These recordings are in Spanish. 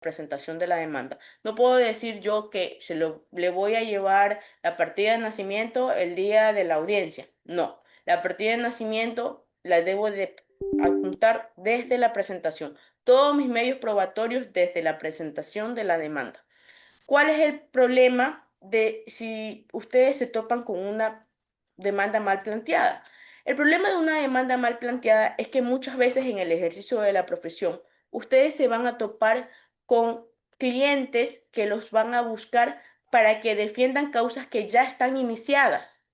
presentación de la demanda. No puedo decir yo que le voy a llevar la partida de nacimiento el día de la audiencia. No, la partida de nacimiento la debo de adjuntar desde la presentación. Todos mis medios probatorios desde la presentación de la demanda. ¿Cuál es el problema de si ustedes se topan con una demanda mal planteada? El problema de una demanda mal planteada es que muchas veces en el ejercicio de la profesión, ustedes se van a topar con clientes que los van a buscar para que defiendan causas que ya están iniciadas.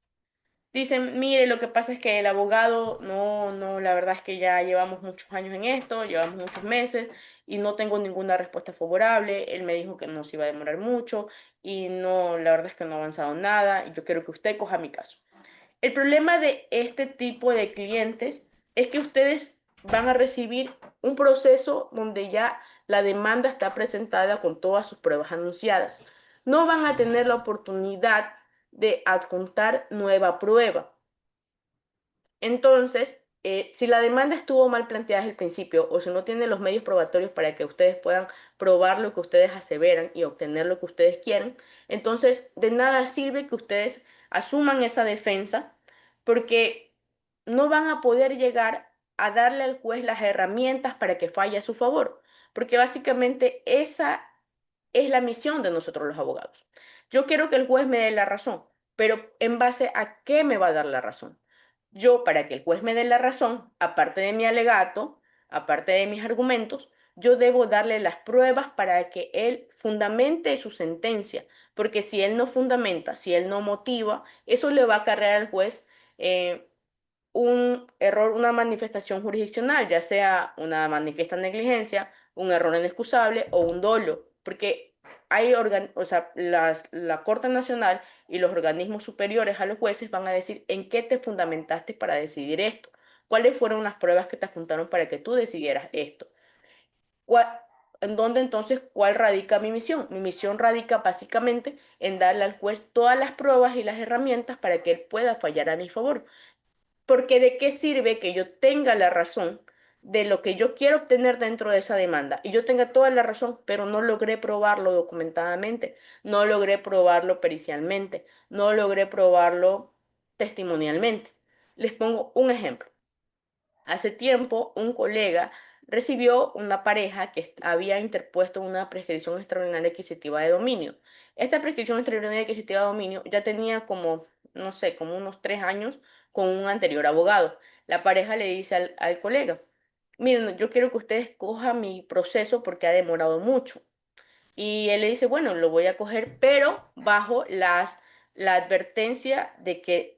Dicen, mire, lo que pasa es que el abogado, no, la verdad es que ya llevamos muchos años en esto, llevamos muchos meses y no tengo ninguna respuesta favorable. Él me dijo que no se iba a demorar mucho y no, la verdad es que no ha avanzado nada y yo quiero que usted coja mi caso. El problema de este tipo de clientes es que ustedes van a recibir un proceso donde ya la demanda está presentada con todas sus pruebas anunciadas. No van a tener la oportunidad de adjuntar nueva prueba. Entonces, si la demanda estuvo mal planteada desde el principio o si no tiene los medios probatorios para que ustedes puedan probar lo que ustedes aseveran y obtener lo que ustedes quieren, entonces de nada sirve que ustedes asuman esa defensa porque no van a poder llegar a darle al juez las herramientas para que falle a su favor, porque básicamente esa es la misión de nosotros los abogados. Yo quiero que el juez me dé la razón, pero ¿en base a qué me va a dar la razón? Yo, para que el juez me dé la razón, aparte de mi alegato, aparte de mis argumentos, yo debo darle las pruebas para que él fundamente su sentencia, porque si él no fundamenta, si él no motiva, eso le va a acarrear al juez eh, un error, una manifestación jurisdiccional, ya sea una manifiesta negligencia, un error inexcusable o un dolo, porque o sea, la Corte Nacional y los organismos superiores a los jueces van a decir en qué te fundamentaste para decidir esto, cuáles fueron las pruebas que te apuntaron para que tú decidieras esto. ¿Cuál- ¿En dónde entonces cuál radica mi misión? Mi misión radica básicamente en darle al juez todas las pruebas y las herramientas para que él pueda fallar a mi favor. Porque ¿de qué sirve que yo tenga la razón de lo que yo quiero obtener dentro de esa demanda? Y yo tenga toda la razón, pero no logré probarlo documentadamente, no logré probarlo pericialmente, no logré probarlo testimonialmente. Les pongo un ejemplo. Hace tiempo, un colega recibió una pareja que había interpuesto una prescripción extraordinaria adquisitiva de dominio. Esta prescripción extraordinaria adquisitiva de dominio ya tenía como, no sé, como unos 3 años con un anterior abogado. La pareja le dice al colega, miren, yo quiero que ustedes cojan mi proceso porque ha demorado mucho. Y él le dice, bueno, lo voy a coger, pero bajo la advertencia de que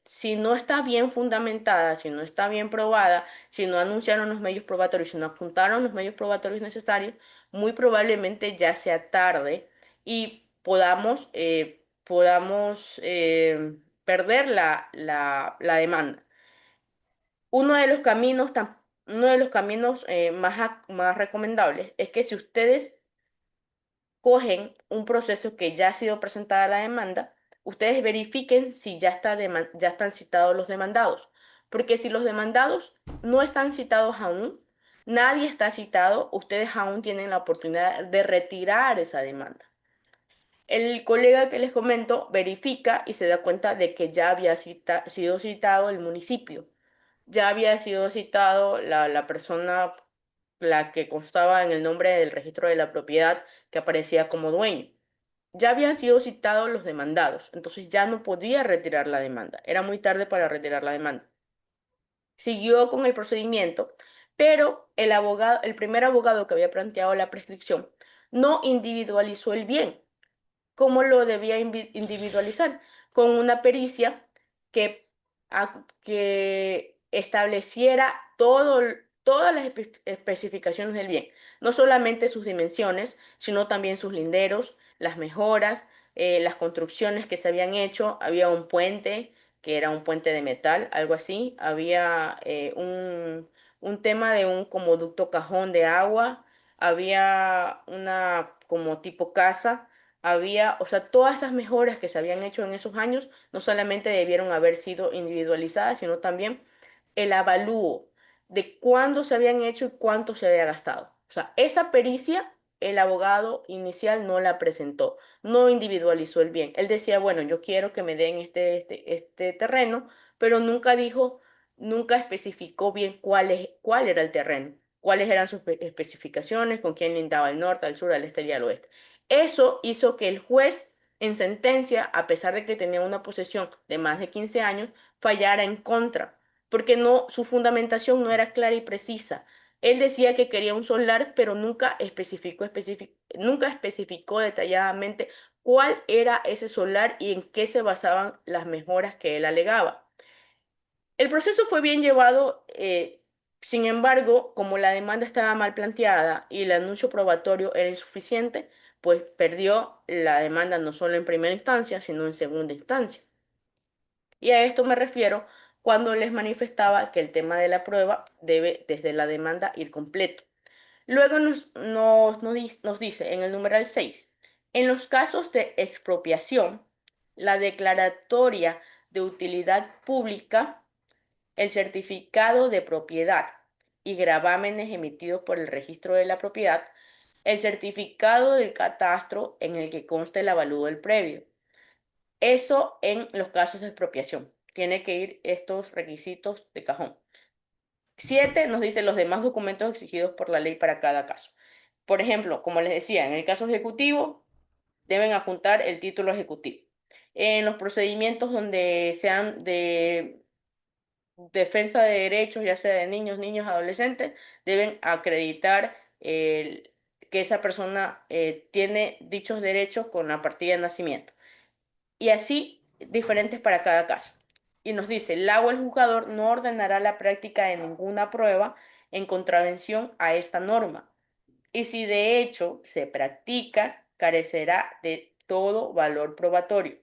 si no está bien fundamentada, si no está bien probada, si no anunciaron los medios probatorios, si no apuntaron los medios probatorios necesarios, muy probablemente ya sea tarde y podamos perder la demanda. Uno de los caminos, uno de los caminos más recomendables es que si ustedes cogen un proceso que ya ha sido presentada la demanda, ustedes verifiquen si ya están citados los demandados. Porque si los demandados no están citados aún, nadie está citado, ustedes aún tienen la oportunidad de retirar esa demanda. El colega que les comento verifica y se da cuenta de que ya había sido citado el municipio, ya había sido citado la persona, la que constaba en el nombre del registro de la propiedad que aparecía como dueño. Ya habían sido citados los demandados, entonces ya no podía retirar la demanda. Era muy tarde para retirar la demanda. Siguió con el procedimiento, pero el primer abogado que había planteado la prescripción no individualizó el bien. ¿Cómo lo debía individualizar? Con una pericia que estableciera todas las especificaciones del bien, no solamente sus dimensiones, sino también sus linderos, las mejoras, las construcciones que se habían hecho. Había un puente que era un puente de metal, algo así. Había un tema de un como ducto cajón de agua. Había una como tipo casa. Había, o sea, todas esas mejoras que se habían hecho en esos años no solamente debieron haber sido individualizadas, sino también el avalúo de cuándo se habían hecho y cuánto se había gastado. O sea, esa pericia el abogado inicial no la presentó, no individualizó el bien. Él decía, bueno, yo quiero que me den este terreno, pero nunca dijo, nunca especificó bien cuál era el terreno, cuáles eran sus especificaciones, con quién lindaba al norte, al sur, al este y al oeste. Eso hizo que el juez en sentencia, a pesar de que tenía una posesión de más de 15 años, fallara en contra, porque no, su fundamentación no era clara y precisa. Él decía que quería un solar, pero nunca especificó detalladamente cuál era ese solar y en qué se basaban las mejoras que él alegaba. El proceso fue bien llevado, sin embargo, como la demanda estaba mal planteada y el anuncio probatorio era insuficiente, pues perdió la demanda no solo en primera instancia, sino en segunda instancia. Y a esto me refiero cuando les manifestaba que el tema de la prueba debe desde la demanda ir completo. Luego nos dice en el numeral 6, en los casos de expropiación, la declaratoria de utilidad pública, el certificado de propiedad y gravámenes emitidos por el registro de la propiedad, el certificado del catastro en el que conste el avalúo del previo. Eso en los casos de expropiación. Tiene que ir estos requisitos de cajón. 7 nos dice los demás documentos exigidos por la ley para cada caso. Por ejemplo, como les decía, en el caso ejecutivo deben adjuntar el título ejecutivo. En los procedimientos donde sean de defensa de derechos, ya sea de niños, niños, adolescentes, deben acreditar que esa persona tiene dichos derechos con la partida de nacimiento. Y así diferentes para cada caso. Y nos dice, el juzgador no ordenará la práctica de ninguna prueba en contravención a esta norma. Y si de hecho se practica, carecerá de todo valor probatorio.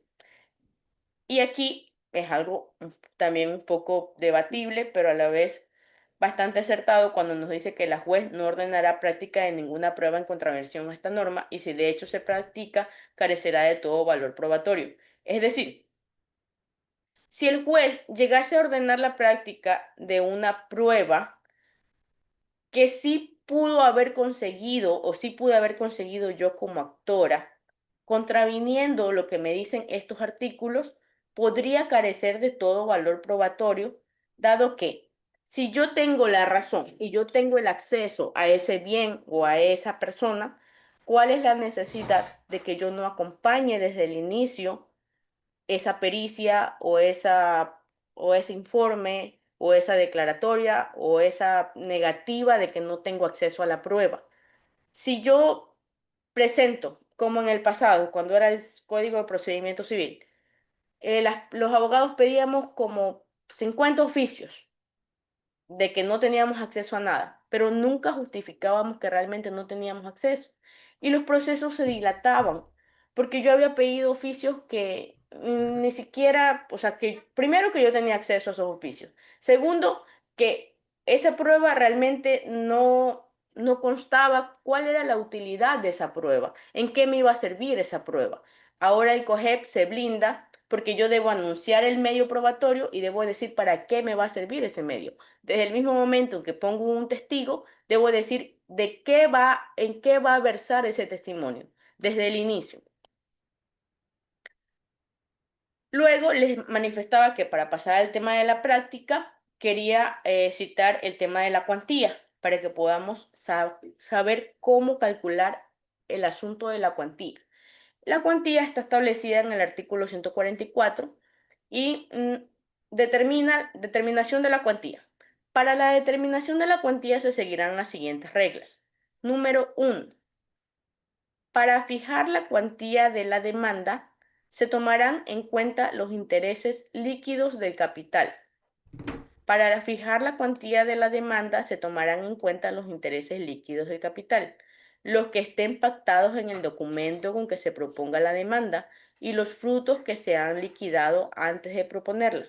Y aquí es algo también un poco debatible, pero a la vez bastante acertado cuando nos dice que la juez no ordenará práctica de ninguna prueba en contravención a esta norma y si de hecho se practica, carecerá de todo valor probatorio. Es decir, si el juez llegase a ordenar la práctica de una prueba que sí pudo haber conseguido o sí pude haber conseguido yo como actora, contraviniendo lo que me dicen estos artículos, podría carecer de todo valor probatorio, dado que si yo tengo la razón y yo tengo el acceso a ese bien o a esa persona, ¿cuál es la necesidad de que yo no acompañe desde el inicio esa pericia o ese informe o esa declaratoria o esa negativa de que no tengo acceso a la prueba? Si yo presento, como en el pasado, cuando era el Código de Procedimiento Civil, los abogados pedíamos como 50 oficios de que no teníamos acceso a nada, pero nunca justificábamos que realmente no teníamos acceso. Y los procesos se dilataban, porque yo había pedido oficios que ni siquiera, o sea, que primero que yo tenía acceso a esos oficios, segundo, que esa prueba realmente no constaba cuál era la utilidad de esa prueba, en qué me iba a servir esa prueba. Ahora el COGEP se blinda porque yo debo anunciar el medio probatorio y debo decir para qué me va a servir ese medio. Desde el mismo momento en que pongo un testigo, debo decir en qué va a versar ese testimonio, desde el inicio. Luego les manifestaba que para pasar al tema de la práctica, quería citar el tema de la cuantía, para que podamos saber cómo calcular el asunto de la cuantía. La cuantía está establecida en el artículo 144 y determinación de la cuantía. Para la determinación de la cuantía se seguirán las siguientes reglas. Número 1. Para fijar la cuantía de la demanda, se tomarán en cuenta los intereses líquidos del capital. Para fijar la cuantía de la demanda, se tomarán en cuenta los intereses líquidos del capital, los que estén pactados en el documento con que se proponga la demanda y los frutos que se han liquidado antes de proponerla.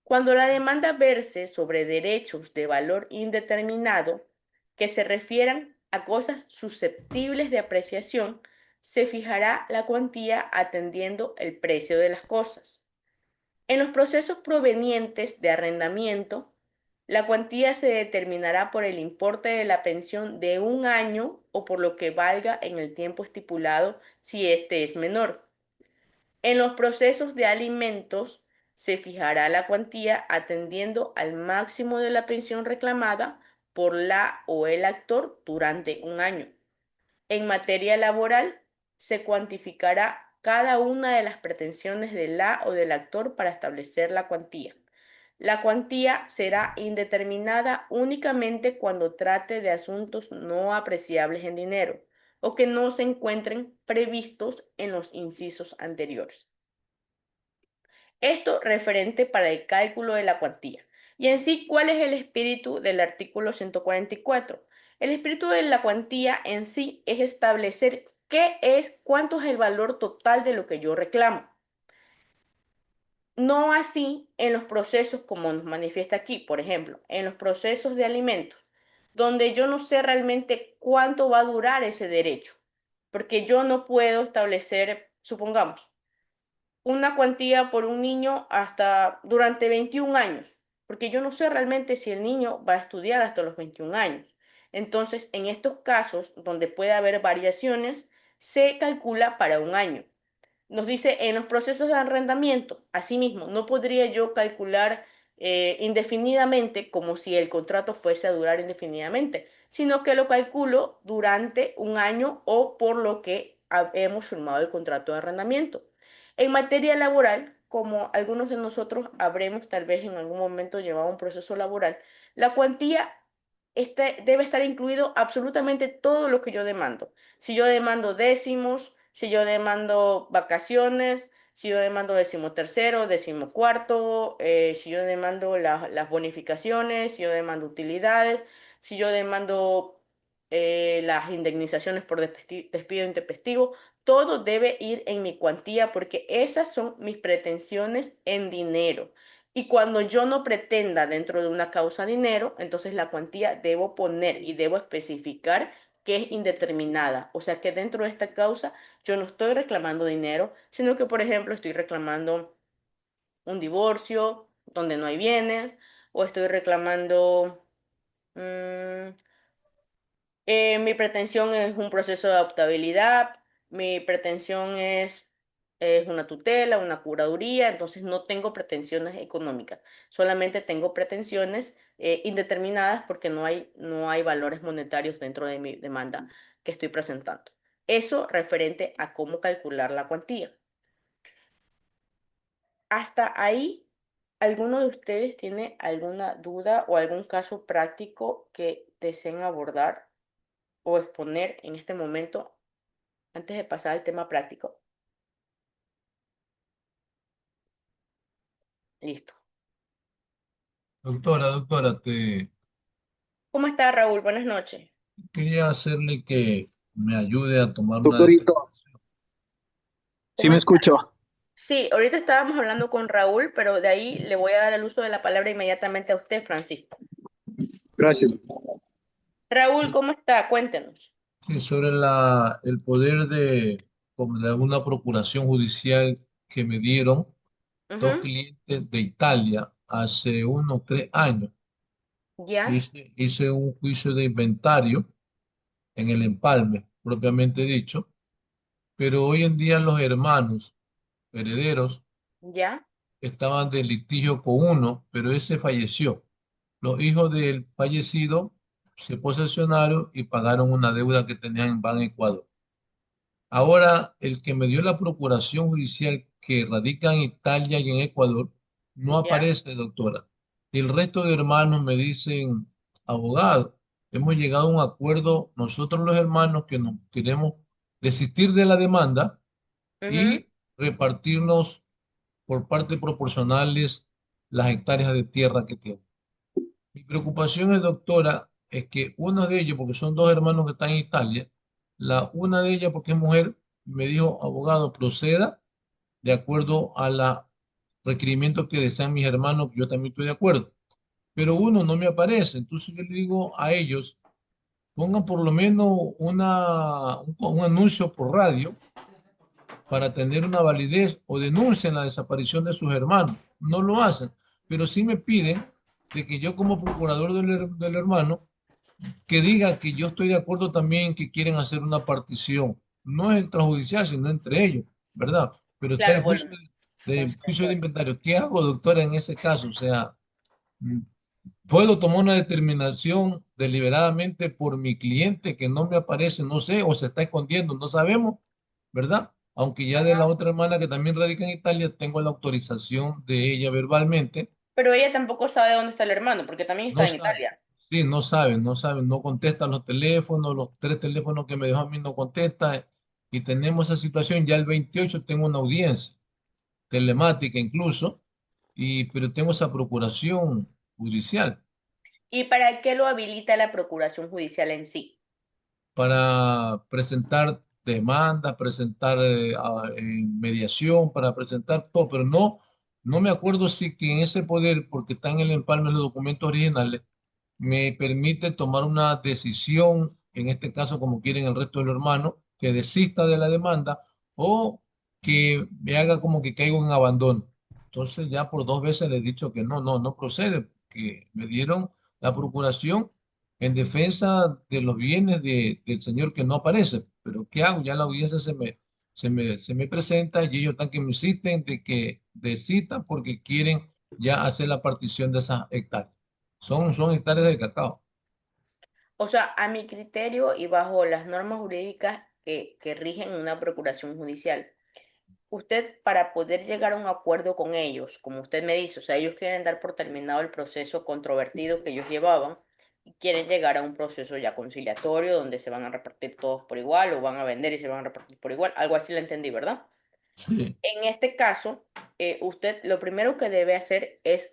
Cuando la demanda verse sobre derechos de valor indeterminado que se refieran a cosas susceptibles de apreciación, se fijará la cuantía atendiendo el precio de las cosas. En los procesos provenientes de arrendamiento, La cuantía se determinará por el importe de la pensión de un año o por lo que valga en el tiempo estipulado si éste es menor. En los procesos de alimentos se fijará la cuantía atendiendo al máximo de la pensión reclamada por la o el actor durante un año. En materia laboral, se cuantificará cada una de las pretensiones de la o del actor para establecer la cuantía. La cuantía será indeterminada únicamente cuando trate de asuntos no apreciables en dinero o que no se encuentren previstos en los incisos anteriores. Esto referente para el cálculo de la cuantía. Y en sí, ¿cuál es el espíritu del artículo 144? El espíritu de la cuantía en sí es establecer cuánto es el valor total de lo que yo reclamo. No así en los procesos como nos manifiesta aquí, por ejemplo, en los procesos de alimentos, donde yo no sé realmente cuánto va a durar ese derecho, porque yo no puedo establecer, supongamos, una cuantía por un niño hasta durante 21 años, porque yo no sé realmente si el niño va a estudiar hasta los 21 años. Entonces, en estos casos donde puede haber variaciones, se calcula para un año. Nos dice en los procesos de arrendamiento, asimismo, no podría yo calcular indefinidamente como si el contrato fuese a durar indefinidamente, sino que lo calculo durante un año o por lo que hemos firmado el contrato de arrendamiento. En materia laboral, como algunos de nosotros habremos tal vez en algún momento llevado un proceso laboral, la cuantía debe estar incluido absolutamente todo lo que yo demando. Si yo demando décimos, si yo demando vacaciones, si yo demando decimotercero, decimocuarto, si yo demando las bonificaciones, si yo demando utilidades, si yo demando las indemnizaciones por despido intempestivo, todo debe ir en mi cuantía porque esas son mis pretensiones en dinero. Y cuando yo no pretenda dentro de una causa dinero, entonces la cuantía debo poner y debo especificar que es indeterminada. O sea que dentro de esta causa yo no estoy reclamando dinero, sino que, por ejemplo, estoy reclamando un divorcio donde no hay bienes, o estoy reclamando mm, mi pretensión es un proceso de adoptabilidad, mi pretensión es una tutela, una curaduría, entonces no tengo pretensiones económicas, solamente tengo pretensiones indeterminadas porque no hay valores monetarios dentro de mi demanda que estoy presentando. Eso referente a cómo calcular la cuantía. Hasta ahí, ¿alguno de ustedes tiene alguna duda o algún caso práctico que deseen abordar o exponer en este momento antes de pasar al tema práctico? Listo. Doctora, te ¿Cómo está, Raúl? Buenas noches. quería hacerle que me ayude a tomar una Doctorito, determinación. sí ¿Cómo me está? escucho. Sí, ahorita estábamos hablando con Raúl, pero de ahí le voy a dar el uso de la palabra inmediatamente a usted, Francisco. Gracias. Raúl, ¿cómo está? Cuéntenos. Sí, sobre el poder como de alguna procuración judicial que me dieron dos Ujú. clientes de Italia hace unos 3 años. ¿Ya? Hice un juicio de inventario en el empalme, propiamente dicho, pero hoy en día los hermanos herederos ¿Ya? estaban de litigio con uno, pero ese falleció. Los hijos del fallecido se posesionaron y pagaron una deuda que tenían en Ban Ecuador. Ahora, el que me dio la procuración judicial que radica en Italia y en Ecuador no ¿Ya? aparece, doctora. Y el resto de hermanos me dicen, abogado, hemos llegado a un acuerdo nosotros los hermanos que nos queremos desistir de la demanda Ujú. y repartirnos por partes proporcionales las hectáreas de tierra que tienen. Mi preocupación es, doctora, es que uno de ellos, porque son dos hermanos que están en Italia, una de ellas, porque es mujer, me dijo, abogado, proceda de acuerdo a los requerimientos que desean mis hermanos, que yo también estoy de acuerdo. Pero uno no me aparece, entonces yo le digo a ellos, pongan por lo menos un anuncio por radio para tener una validez o denuncien la desaparición de sus hermanos. No lo hacen, pero sí me piden de que yo como procurador del hermano, que diga que yo estoy de acuerdo también que quieren hacer una partición, no es extrajudicial, sino entre ellos, ¿verdad? Pero está el Claro, juicio bueno, juicio de conciliatorio. inventario. ¿Qué hago, doctora, en ese caso? O sea, mm, ¿puedo tomar una determinación deliberadamente por mi cliente que no me aparece, no sé, o se está escondiendo, no sabemos, ¿verdad? Aunque ya de la otra hermana que también radica en Italia, tengo la autorización de ella verbalmente. Pero ella tampoco sabe dónde está el hermano, porque también No está en saben. Italia. Sí, no saben, no contestan los teléfonos, los tres teléfonos que me dejó a mí no contestan. Y tenemos esa situación, ya el 28 tengo una audiencia telemática incluso, pero tengo esa procuración judicial ¿Y para qué lo habilita la Procuración Judicial en sí? para presentar demandas, presentar mediación, para presentar todo, pero no me acuerdo si que en ese poder, porque está en el empalme de los documentos originales, me permite tomar una decisión, en este caso como quieren el resto de los hermanos, que desista de la demanda o que me haga como que caigo en abandono. Entonces ya por dos veces le he dicho que no procede, que me dieron la procuración en defensa de los bienes del señor que no aparece. Pero ¿qué hago? Ya la audiencia se me presenta y ellos están que me insisten de que desistan porque quieren ya hacer la partición de esas hectáreas. Son hectáreas de cacao. O sea, a mi criterio y bajo las normas jurídicas que rigen una procuración judicial, usted para poder llegar a un acuerdo con ellos, como usted me dice, o sea, ellos quieren dar por terminado el proceso controvertido que ellos llevaban y quieren llegar a un proceso ya conciliatorio donde se van a repartir todos por igual o van a vender y se van a repartir por igual. Algo así lo entendí, ¿verdad? Sí, En este caso, usted lo primero que debe hacer es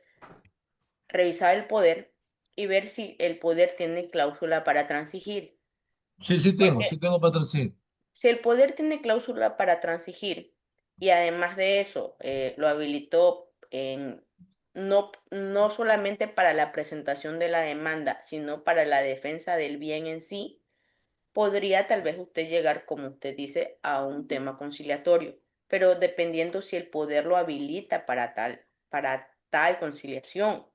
revisar el poder y ver si el poder tiene cláusula para transigir. sí, sí tengo, Porque sí tengo para traducir. si el poder tiene cláusula para transigir y además de eso lo habilitó no solamente para la presentación de la demanda, sino para la defensa del bien en sí, podría tal vez usted llegar, como usted dice, a un tema conciliatorio, pero dependiendo si el poder lo habilita para tal conciliación.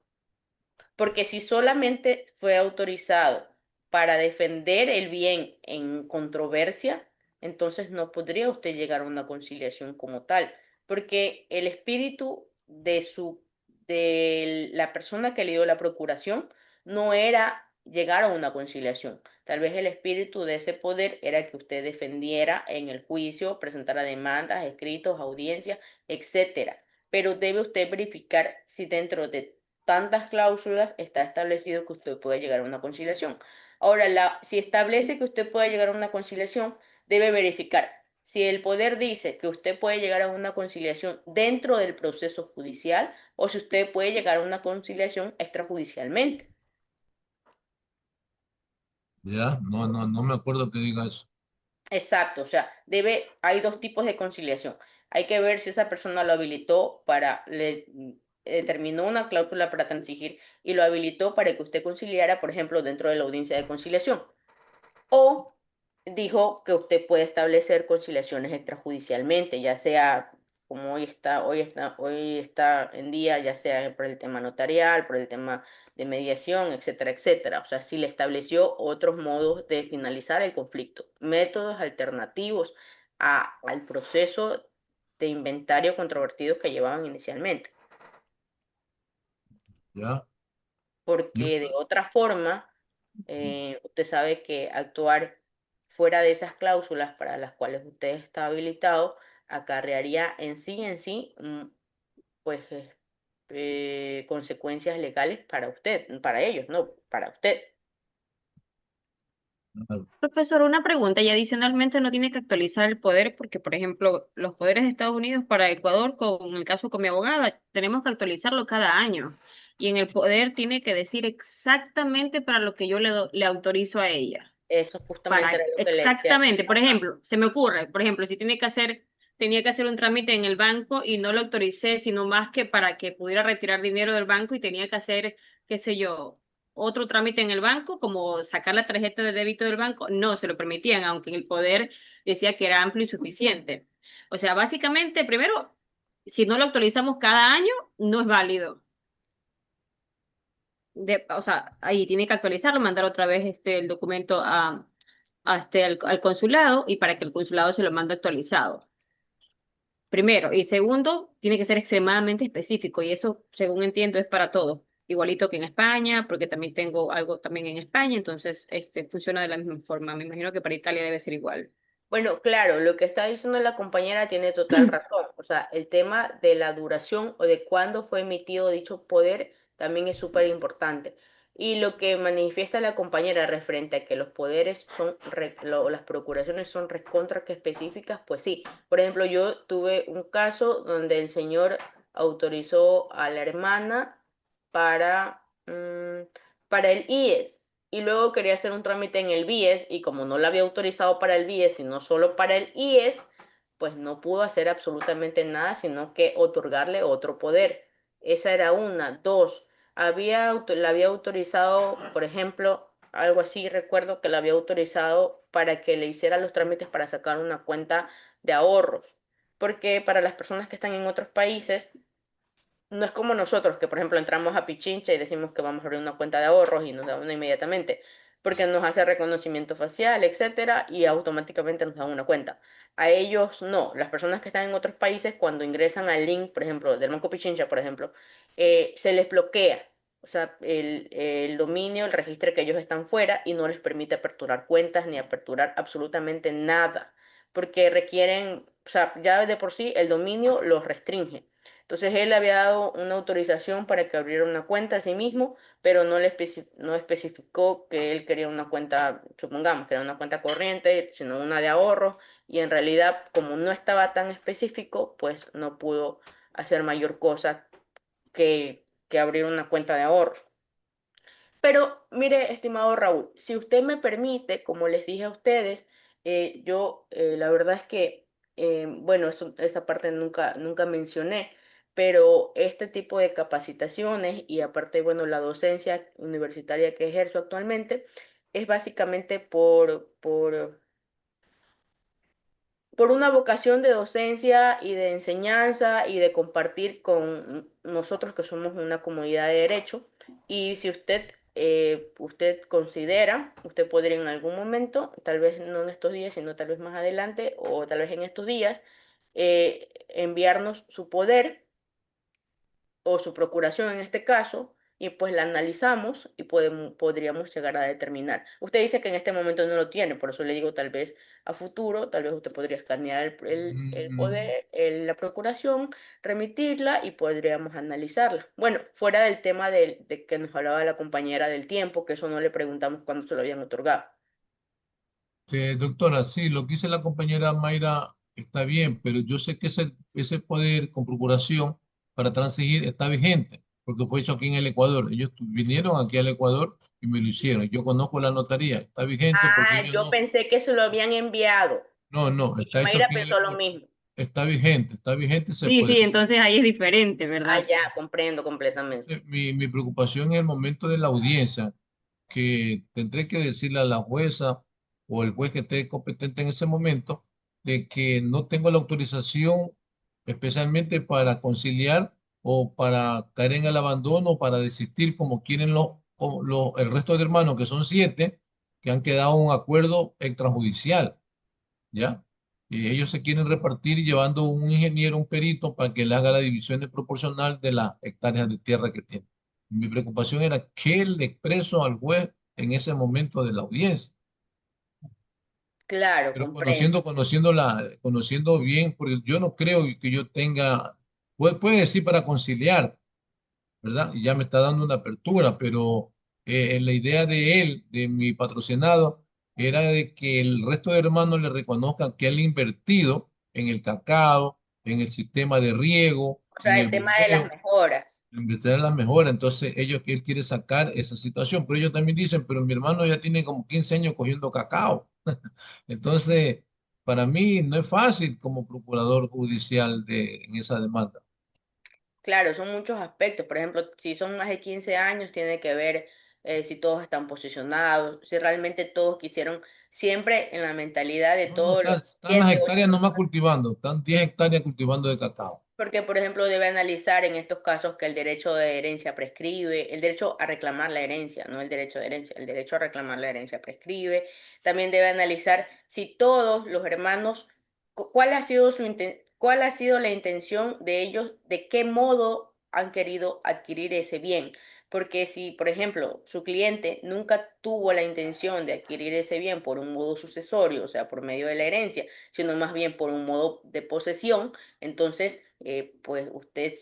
Porque si solamente fue autorizado para defender el bien en controversia, entonces no podría usted llegar a una conciliación como tal, porque el espíritu de la persona que le dio la procuración no era llegar a una conciliación. Tal vez el espíritu de ese poder era que usted defendiera en el juicio, presentara demandas, escritos, audiencias, etcétera. Pero debe usted verificar si dentro de tantas cláusulas está establecido que usted puede llegar a una conciliación. Ahora, si establece que usted puede llegar a una conciliación, debe verificar si el poder dice que usted puede llegar a una conciliación dentro del proceso judicial o si usted puede llegar a una conciliación extrajudicialmente. Ya, no me acuerdo que diga eso. Exacto, o sea, hay dos tipos de conciliación. Hay que ver si esa persona lo habilitó determinó una cláusula para transigir y lo habilitó para que usted conciliara, por ejemplo, dentro de la audiencia de conciliación. O dijo que usted puede establecer conciliaciones extrajudicialmente, ya sea como hoy está en día, ya sea por el tema notarial, por el tema de mediación, etcétera, etcétera. O sea, si le estableció otros modos de finalizar el conflicto, métodos alternativos al proceso de inventario controvertido que llevaban inicialmente. Ya, yo, Porque de otra forma, usted sabe que actuar fuera de esas cláusulas para las cuales usted está habilitado acarrearía en sí, pues, consecuencias legales para usted, para ellos, no, para usted. Profesor, una pregunta y adicionalmente no tiene que actualizar el poder porque, por ejemplo, los poderes de Estados Unidos para Ecuador, con el caso con mi abogada, tenemos que actualizarlo cada año y en el poder tiene que decir exactamente para lo que yo le autorizo a ella. Eso justamente era Para lo que le decía. exactamente, por Ajá. ejemplo, se me ocurre, por ejemplo, si tenía que hacer un trámite en el banco y no lo autoricé, sino más que para que pudiera retirar dinero del banco y tenía que hacer, qué sé yo, otro trámite en el banco, como sacar la tarjeta de débito del banco, no se lo permitían, aunque el poder decía que era amplio y suficiente. O sea, básicamente, primero, si no lo actualizamos cada año, no es válido. o sea, ahí tiene que actualizarlo, mandar otra vez el documento al consulado y para que el consulado se lo mande actualizado. Primero. Y segundo, tiene que ser extremadamente específico y eso, según entiendo, es para todos. Igualito que en España, porque también tengo algo también en España, entonces funciona de la misma forma. Me imagino que para Italia debe ser igual. Bueno, claro, lo que está diciendo la compañera tiene total razón. O sea, el tema de la duración o de cuándo fue emitido dicho poder también es súper importante. Y lo que manifiesta la compañera referente a que los poderes son, las procuraciones son recontra que específicas, pues sí. Por ejemplo, yo tuve un caso donde el señor autorizó a la hermana para, para el IES y luego quería hacer un trámite en el BIES y como no la había autorizado para el BIES, sino solo para el IES, pues no pudo hacer absolutamente nada, sino que otorgarle otro poder. Esa era una. Dos, la había autorizado, por ejemplo, algo así, recuerdo que la había autorizado para que le hiciera los trámites para sacar una cuenta de ahorros. Porque para las personas que están en otros países, no es como nosotros, que por ejemplo entramos a Pichincha y decimos que vamos a abrir una cuenta de ahorros y nos da una inmediatamente, porque nos hace reconocimiento facial, etcétera, y automáticamente nos dan una cuenta. A ellos no. Las personas que están en otros países, cuando ingresan al link, por ejemplo, del Banco Pichincha, por ejemplo, se les bloquea. O sea, el dominio, el registro que ellos están fuera y no les permite aperturar cuentas ni aperturar absolutamente nada, porque requieren, o sea, ya de por sí el dominio los restringe. Entonces él había dado una autorización para que abriera una cuenta a sí mismo, pero no especificó que él quería una cuenta, supongamos que era una cuenta corriente, sino una de ahorros, y en realidad como no estaba tan específico, pues no pudo hacer mayor cosa que abrir una cuenta de ahorros. Pero mire, estimado Raúl, si usted me permite, como les dije a ustedes, la verdad es que, bueno, esta parte nunca mencioné, pero este tipo de capacitaciones y aparte, bueno, la docencia universitaria que ejerzo actualmente es básicamente por una vocación de docencia y de enseñanza y de compartir con nosotros que somos una comunidad de derecho. Y si usted considera, usted podría en algún momento, tal vez no en estos días, sino tal vez más adelante o tal vez en estos días, enviarnos su poder o su procuración en este caso, y pues la analizamos y podríamos llegar a determinar. Usted dice que en este momento no lo tiene, por eso le digo tal vez a futuro, tal vez usted podría escanear el Mm, poder, la procuración, remitirla y podríamos analizarla. Bueno, fuera del tema de que nos hablaba la compañera del tiempo, que eso no le preguntamos cuándo se lo habían otorgado. doctora, sí, lo que dice la compañera Mayra está bien, pero yo sé que ese poder con procuración para transigir está vigente, porque fue hecho aquí en el Ecuador. Ellos vinieron aquí al Ecuador y me lo hicieron. Yo conozco la notaría, está vigente porque Ah, ellos yo no, pensé que se lo habían enviado. no, Y está hecho Mayra aquí en el pensó lo Ecuador. mismo. Está vigente, se Sí, puede. sí, entonces ahí es diferente, Ah, ¿verdad? ya, comprendo completamente. Entonces, mi preocupación en el momento de la audiencia, que tendré que decirle a la jueza o el juez que esté competente en ese momento, de que no tengo la autorización especialmente para conciliar o para caer en el abandono o para desistir como quieren el resto de hermanos, que son 7, que han quedado en un acuerdo extrajudicial. ¿Ya? Y ellos se quieren repartir llevando un ingeniero, un perito, para que le haga la división proporcional de las hectáreas de tierra que tiene. Mi preocupación era qué le expreso al juez en ese momento de la audiencia. Claro, Pero comprendo. conociendo bien, porque yo no creo que yo tenga, puede decir para conciliar, ¿verdad? Y ya me está dando una apertura, pero la idea de él, de mi patrocinado, era de que el resto de hermanos le reconozcan que él ha invertido en el cacao, en el sistema de riego, O en sea, el el tema de las bombeo, mejoras. en invertir en las mejoras. Entonces, él quiere sacar esa situación, pero ellos también dicen, pero mi hermano ya tiene como 15 años cogiendo cacao. Entonces, para mí no es fácil como procurador judicial en esa demanda. Claro, son muchos aspectos. Por ejemplo, si son más de 15 años, tiene que ver si todos están posicionados, si realmente todos quisieron, siempre en la mentalidad de No, todos los están las 7, 8. hectáreas nomás cultivando, están 10 hectáreas cultivando de cacao. Porque, por ejemplo, debe analizar en estos casos que el derecho de herencia prescribe, el derecho a reclamar la herencia, no el derecho de herencia, el derecho a reclamar la herencia prescribe. También debe analizar si todos los hermanos, cuál ha sido cuál ha sido la intención de ellos, de qué modo han querido adquirir ese bien. Porque si, por ejemplo, su cliente nunca tuvo la intención de adquirir ese bien por un modo sucesorio, o sea, por medio de la herencia, sino más bien por un modo de posesión, entonces, pues usted,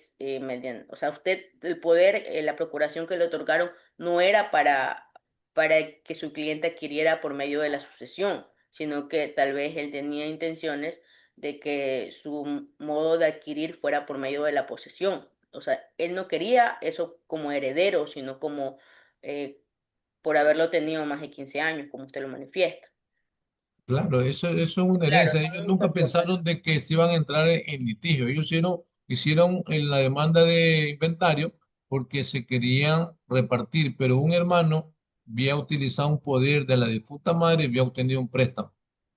o sea, usted, el poder, la procuración que le otorgaron no era para que su cliente adquiriera por medio de la sucesión, sino que tal vez él tenía intenciones de que su modo de adquirir fuera por medio de la posesión. O sea, él no quería eso como heredero, sino como eh, por haberlo tenido más de 15 años, como usted lo manifiesta. Claro, eso es una Claro, herencia. son Ellos muchas nunca cosas. pensaron de que se iban a entrar en litigio. Ellos hicieron en la demanda de inventario porque se querían repartir, pero un hermano había utilizado un poder de la difunta madre y había obtenido un préstamo.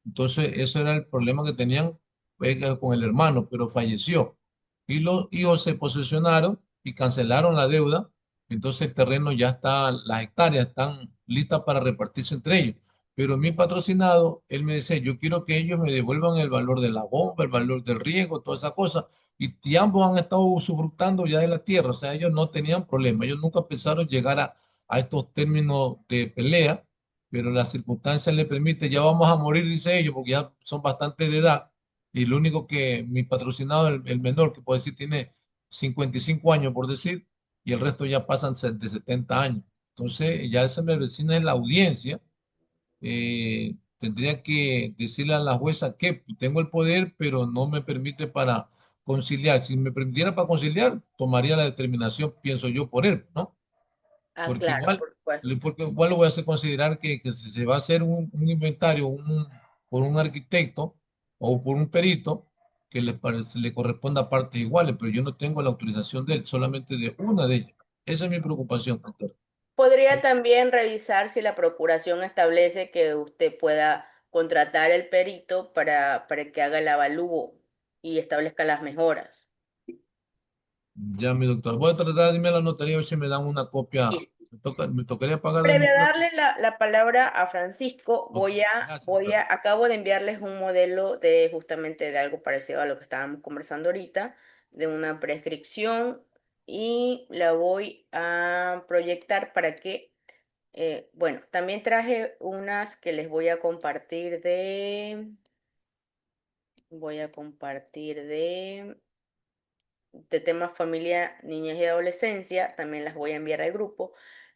Entonces, ese era el problema que tenían con el hermano, pero falleció. Y los hijos se posesionaron y cancelaron la deuda. Entonces, el terreno ya está, las hectáreas están listas para repartirse entre ellos. Pero mi patrocinado, él me decía, yo quiero que ellos me devuelvan el valor de la bomba, el valor del riego, toda esa cosa. Y ambos han estado usufructando ya de la tierra, o sea, ellos no tenían problema. Ellos nunca pensaron llegar a estos términos de pelea, pero las circunstancias le permiten, ya vamos a morir, dice ellos, porque ya son bastante de edad. Y lo único que mi patrocinado, el menor, que puedo decir, tiene 55 años, por decir, y el resto ya pasan de 70 años. Entonces, ya se me vecina en la audiencia, tendría que decirle a la jueza que tengo el poder, pero no me permite para conciliar. Si me permitiera para conciliar, tomaría la determinación, pienso yo, por él, ¿no? Ah, Porque claro, igual, por supuesto. porque igual lo voy a hacer considerar que si se va a hacer un inventario por un arquitecto o por un perito, que le corresponda a partes iguales, pero yo no tengo la autorización de él, solamente de una de ellas. Esa es mi preocupación, doctor. Podría también revisar si la procuración establece que usted pueda contratar el perito para que haga el avalúo y establezca las mejoras. Ya, mi doctor. Voy a tratar de irme a la notaría a ver si me dan una copia. Listo. Me tocaría pagar de Previo nuevo a una darle copia. la palabra a Francisco, Ok, gracias, doctor. acabo de enviarles un modelo de justamente de algo parecido a lo que estábamos conversando ahorita, de una prescripción y la voy a proyectar para que, bueno, también traje unas que les voy a compartir de temas familia, niñez y adolescencia, también las voy a enviar al grupo.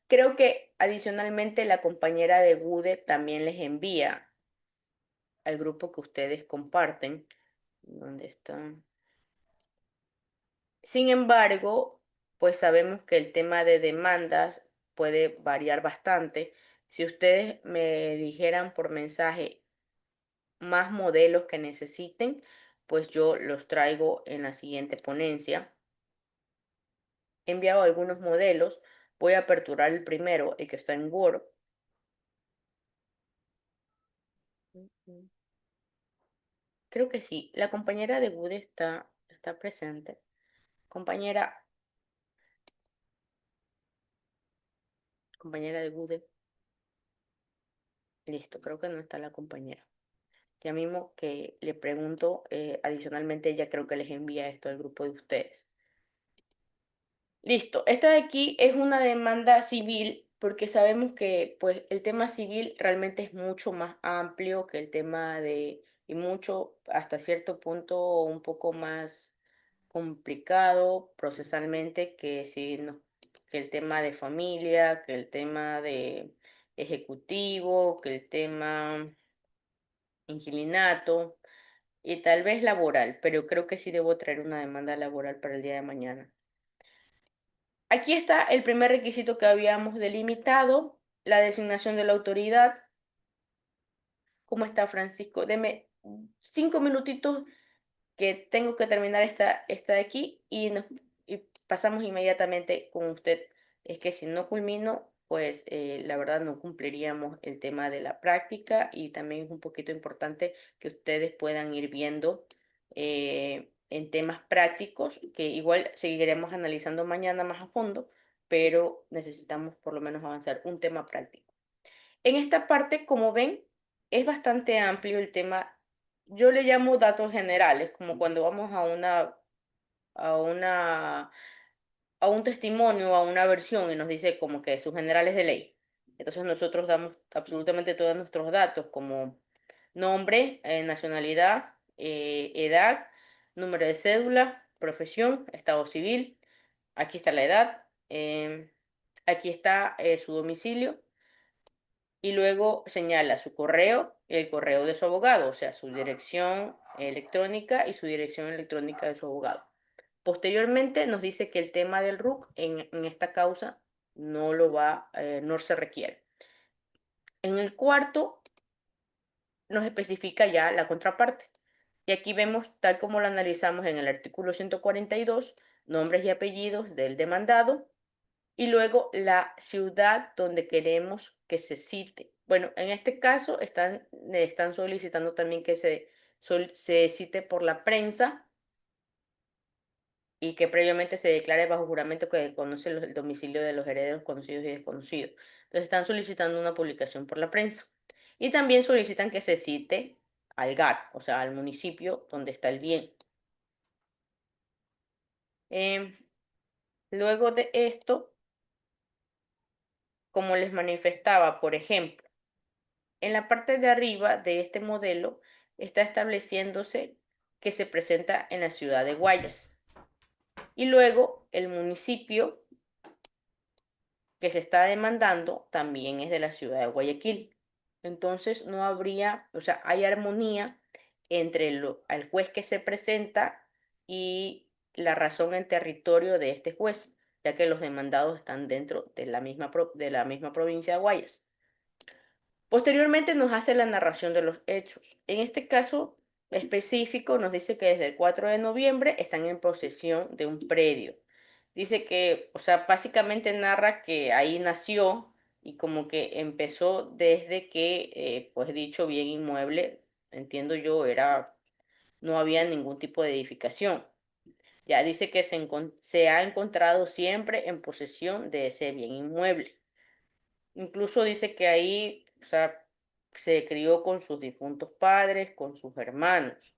Creo que adicionalmente la compañera de Gude también les envía al grupo que ustedes comparten. ¿Dónde están? Sin embargo, pues sabemos que el tema de demandas puede variar bastante. Si ustedes me dijeran por mensaje más modelos que necesiten, pues yo los traigo en la siguiente ponencia. He enviado algunos modelos. Voy a aperturar el primero, el que está en Word. Creo que sí. La compañera de Wood está presente. Compañera, compañera de Wood. Listo, creo que no está la compañera. Ya mismo que le pregunto, adicionalmente ella creo que les envía esto al grupo de ustedes. Listo, esta de aquí es una demanda civil porque sabemos que pues el tema civil realmente es mucho más amplio que el tema y mucho hasta cierto punto un poco más complicado procesalmente que si no, que el tema de familia, que el tema de ejecutivo, que el tema inquilinato y tal vez laboral, pero creo que sí debo traer una demanda laboral para el día de mañana. Aquí está el primer requisito que habíamos delimitado, la designación de la autoridad. ¿Cómo está, Francisco? Deme 5 minutitos que tengo que terminar esta de aquí y pasamos inmediatamente con usted. Es que si no culmino, pues la verdad no cumpliríamos el tema de la práctica y también es un poquito importante que ustedes puedan ir viendo en temas prácticos, que igual seguiremos analizando mañana más a fondo, pero necesitamos por lo menos avanzar un tema práctico. En esta parte, como ven, es bastante amplio el tema. Yo le llamo datos generales, como cuando vamos a una, a un testimonio, a una versión y nos dice como que sus generales de ley. Entonces nosotros damos absolutamente todos nuestros datos, como nombre, nacionalidad, edad, número de cédula, profesión, estado civil. Aquí está la edad. Aquí está su domicilio. Y luego señala su correo y el correo de su abogado, o sea, su dirección electrónica y su dirección electrónica de su abogado. Posteriormente nos dice que el tema del RUC en esta causa no se requiere. En el cuarto nos especifica ya la contraparte. Y aquí vemos, tal como lo analizamos en el artículo 142, nombres y apellidos del demandado y luego la ciudad donde queremos que se cite. Bueno, en este caso están solicitando también que se cite por la prensa y que previamente se declare bajo juramento que conoce el domicilio de los herederos conocidos y desconocidos. Entonces están solicitando una publicación por la prensa. Y también solicitan que se cite al GAR, o sea, al municipio donde está el bien. Em, Luego de esto, como les manifestaba, por ejemplo, en la parte de arriba de este modelo está estableciéndose que se presenta en la ciudad de Guayas. Y luego el municipio que se está demandando también es de la ciudad de Guayaquil. Entonces no habría, o sea, hay armonía entre el juez que se presenta y la razón en territorio de este juez, ya que los demandados están dentro de de la misma provincia de Guayas. Posteriormente nos hace la narración de los hechos. En este caso específico nos dice que desde el 4 de noviembre están en posesión de un predio. Dice que, o sea, básicamente narra que ahí nació y como que empezó desde que, pues dicho bien inmueble, entiendo yo, no había ningún tipo de edificación. Ya dice que se ha encontrado siempre en posesión de ese bien inmueble. Incluso dice que ahí, o sea, se crió con sus difuntos padres, con sus hermanos.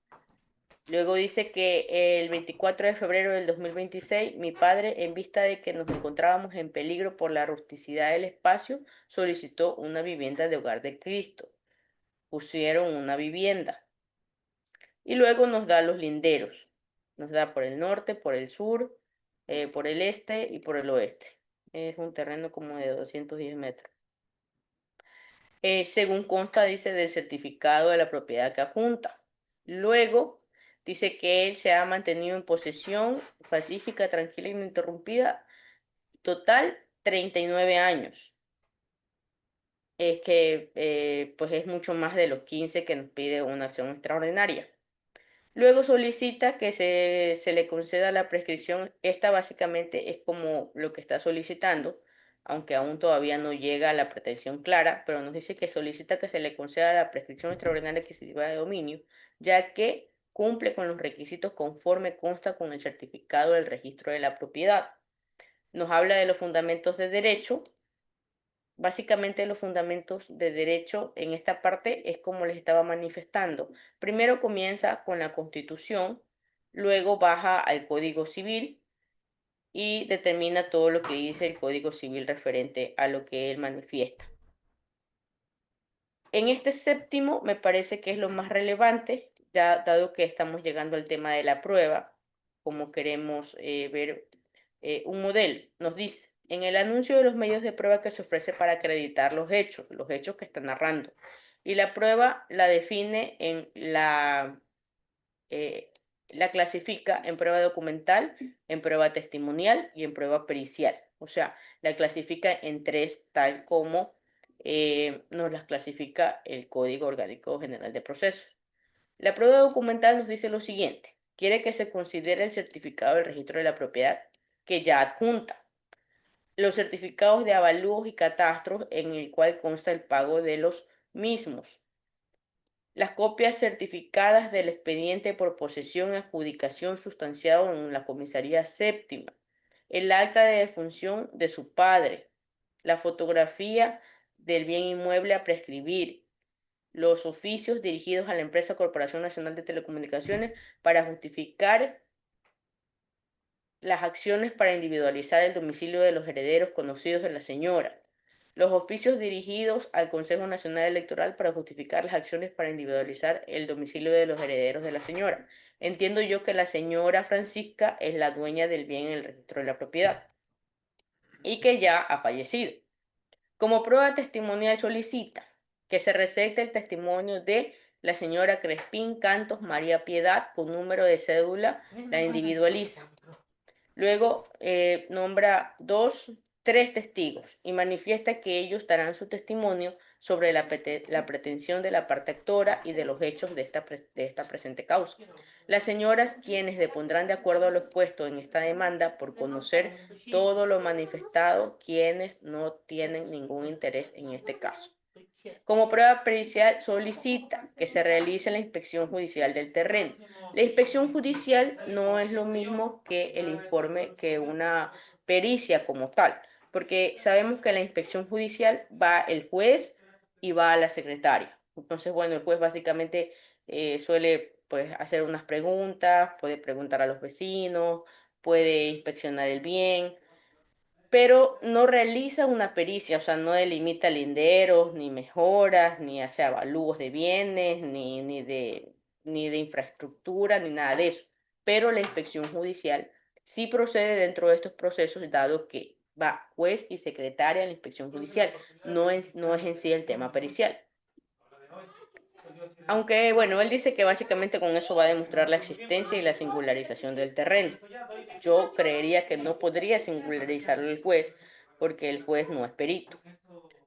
Luego dice que el 24 de febrero del 2026, mi padre, en vista de que nos encontrábamos en peligro por la rusticidad del espacio, solicitó una vivienda de Hogar de Cristo. Pusieron una vivienda. Y luego nos da los linderos. Nos da por el norte, por el sur, por el este y por el oeste. Es un terreno como de 210 metros. Según consta, dice, del certificado de la propiedad que adjunta. Luego, dice que él se ha mantenido en posesión pacífica, tranquila e ininterrumpida, total 39 años. Es que, pues es mucho más de los 15 que nos pide una acción extraordinaria. Luego solicita que se le conceda la prescripción. Esta básicamente es como lo que está solicitando, aunque aún todavía no llega a la pretensión clara, pero nos dice que solicita que se le conceda la prescripción extraordinaria adquisitiva de dominio, ya que cumple con los requisitos conforme consta con el certificado del registro de la propiedad. Nos habla de los fundamentos de derecho. Básicamente los fundamentos de derecho en esta parte es como les estaba manifestando. Primero comienza con la Constitución, luego baja al Código Civil y determina todo lo que dice el Código Civil referente a lo que él manifiesta. En este séptimo me parece que es lo más relevante, ya dado que estamos llegando al tema de la prueba, como queremos ver un modelo. Nos dice, en el anuncio de los medios de prueba que se ofrece para acreditar los hechos que está narrando. Y la prueba la define la clasifica en prueba documental, en prueba testimonial y en prueba pericial. O sea, la clasifica en tres, tal como nos las clasifica el Código Orgánico General de Procesos. La prueba documental nos dice lo siguiente. Quiere que se considere el certificado del registro de la propiedad que ya adjunta, los certificados de avalúos y catastros en el cual consta el pago de los mismos, las copias certificadas del expediente por posesión y adjudicación sustanciado en la comisaría séptima, el acta de defunción de su padre, la fotografía del bien inmueble a prescribir, los oficios dirigidos a la empresa Corporación Nacional de Telecomunicaciones para justificar las acciones para individualizar el domicilio de los herederos conocidos de la señora, los oficios dirigidos al Consejo Nacional Electoral para justificar las acciones para individualizar el domicilio de los herederos de la señora. Entiendo yo que la señora Francisca es la dueña del bien en el registro de la propiedad y que ya ha fallecido. Como prueba testimonial solicita que se recete el testimonio de la señora Crespín Cantos María Piedad con número de cédula, la individualiza. Luego nombra tres testigos y manifiesta que ellos darán su testimonio sobre la pretensión de la parte actora y de los hechos de esta presente causa. Las señoras, quienes depondrán de acuerdo a lo expuesto en esta demanda por conocer todo lo manifestado, quienes no tienen ningún interés en este caso. Como prueba pericial solicita que se realice la inspección judicial del terreno. La inspección judicial no es lo mismo que el informe, que una pericia como tal, porque sabemos que en la inspección judicial va el juez y va la secretaria. Entonces, bueno, el juez básicamente suele pues hacer unas preguntas, puede preguntar a los vecinos, puede inspeccionar el bien, pero no realiza una pericia, o sea, no delimita linderos, ni mejoras, ni hace avalúos de bienes, ni de infraestructura, ni nada de eso. Pero la inspección judicial sí procede dentro de estos procesos, dado que va juez y secretaria a la inspección judicial, no es en sí el tema pericial. Aunque, bueno, él dice que básicamente con eso va a demostrar la existencia y la singularización del terreno. Yo creería que no podría singularizarlo el juez porque el juez no es perito.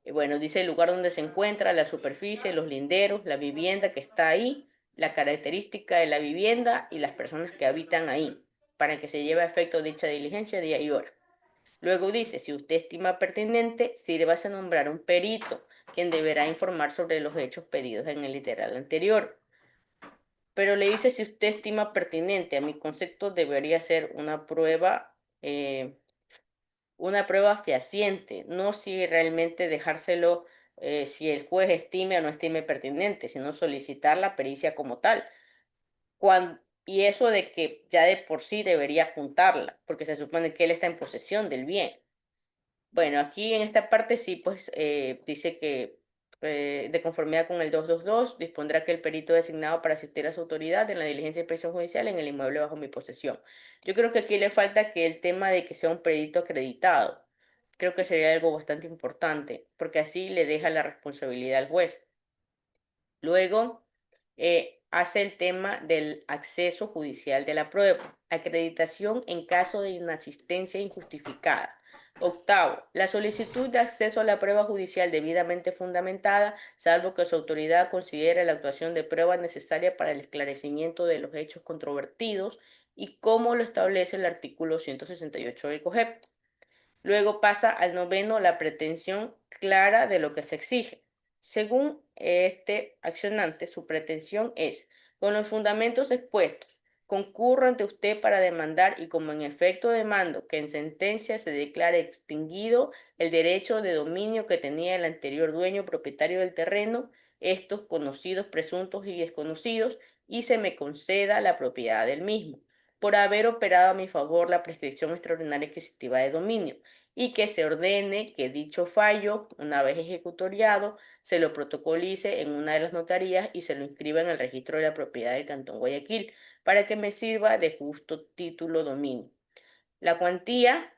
Y bueno, dice el lugar donde se encuentra, la superficie, los linderos, la vivienda que está ahí, la característica de la vivienda y las personas que habitan ahí, para que se lleve a efecto dicha diligencia día y hora. Luego dice, si usted estima pertinente, sírvase a nombrar un perito, quien deberá informar sobre los hechos pedidos en el literal anterior. Pero le dice, si usted estima pertinente, a mi concepto debería ser una prueba fehaciente, no si realmente dejárselo, si el juez estime o no estime pertinente, sino solicitar la pericia como tal. Y eso de que ya de por sí debería apuntarla, porque se supone que él está en posesión del bien. Bueno, aquí en esta parte sí, pues dice que de conformidad con el 222, dispondrá que el perito designado para asistir a su autoridad en la diligencia de inspección judicial en el inmueble bajo mi posesión. Yo creo que aquí le falta que el tema de que sea un perito acreditado. Creo que sería algo bastante importante, porque así le deja la responsabilidad al juez. Luego, hace el tema del acceso judicial de la prueba, acreditación en caso de inasistencia injustificada. Octavo, la solicitud de acceso a la prueba judicial debidamente fundamentada, salvo que su autoridad considere la actuación de prueba necesaria para el esclarecimiento de los hechos controvertidos y como lo establece el artículo 168 del COGEP. Luego pasa al noveno, la pretensión clara de lo que se exige. Según este accionante, su pretensión es, con los fundamentos expuestos, concurro ante usted para demandar y como en efecto demando que en sentencia se declare extinguido el derecho de dominio que tenía el anterior dueño propietario del terreno, estos conocidos, presuntos y desconocidos, y se me conceda la propiedad del mismo, por haber operado a mi favor la prescripción extraordinaria adquisitiva de dominio, y que se ordene que dicho fallo, una vez ejecutoriado, se lo protocolice en una de las notarías y se lo inscriba en el registro de la propiedad del Cantón Guayaquil, para que me sirva de justo título dominio. La cuantía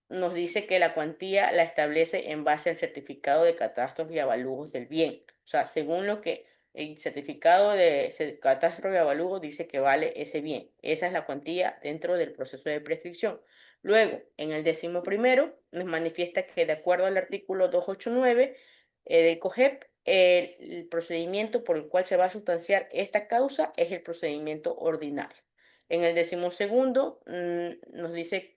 nos dice que la cuantía la establece en base al certificado de catastros y avalúos del bien. O sea, según lo que el certificado de catastro y avalúos dice que vale ese bien. Esa es la cuantía dentro del proceso de prescripción. Luego, en el 11º, nos manifiesta que de acuerdo al artículo 289 del COGEP, el procedimiento por el cual se va a sustanciar esta causa es el procedimiento ordinario. En el 12º nos dice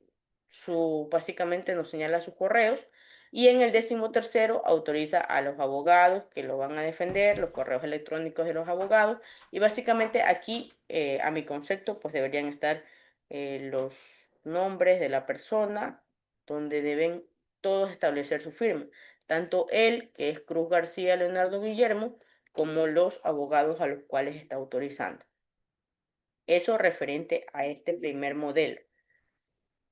básicamente nos señala sus correos, Y en el 13º autoriza a los abogados que lo van a defender, los correos electrónicos de los abogados. Y básicamente aquí, a mi concepto, pues deberían estar los nombres de la persona, donde deben todos establecer su firma. Tanto él, que es Cruz García Leonardo Guillermo, como los abogados a los cuales está autorizando. Eso referente a este primer modelo.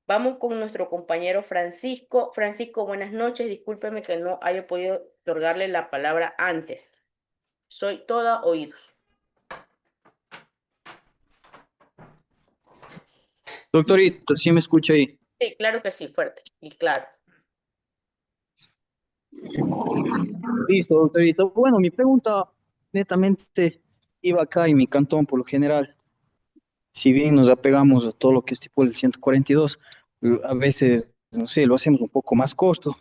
Vamos con nuestro compañero Francisco. Francisco, buenas noches. Discúlpeme que no haya podido otorgarle la palabra antes. Soy toda oídos. Doctorito, ¿sí me escucha ahí? Sí, claro que sí, fuerte y claro. Listo, doctorito. Bueno, mi pregunta netamente iba acá en mi cantón por lo general. Si bien nos apegamos a todo lo que estipula el 142, a veces, no sé, lo hacemos un poco más costo,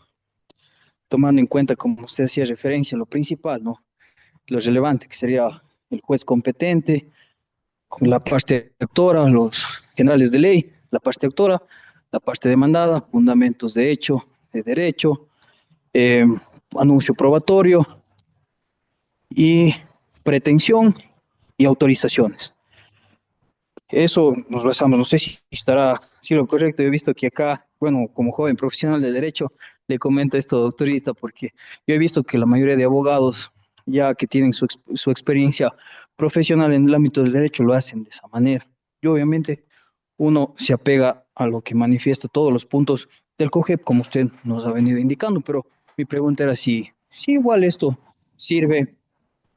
tomando en cuenta, como usted hacía referencia, lo principal, ¿no? Lo relevante, que sería el juez competente, con la parte autora, los generales de ley, la parte autora, la parte demandada, fundamentos de hecho, de derecho, eh, anuncio probatorio y pretensión y autorizaciones. Eso nos basamos, no sé si estará, si lo correcto, yo he visto que acá, bueno, como joven profesional de derecho, le comento esto, doctorita, porque yo he visto que la mayoría de abogados, ya que tienen su experiencia profesional en el ámbito del derecho, lo hacen de esa manera. Y obviamente uno se apega a lo que manifiesta todos los puntos del COGEP, como usted nos ha venido indicando, pero mi pregunta era si igual esto sirve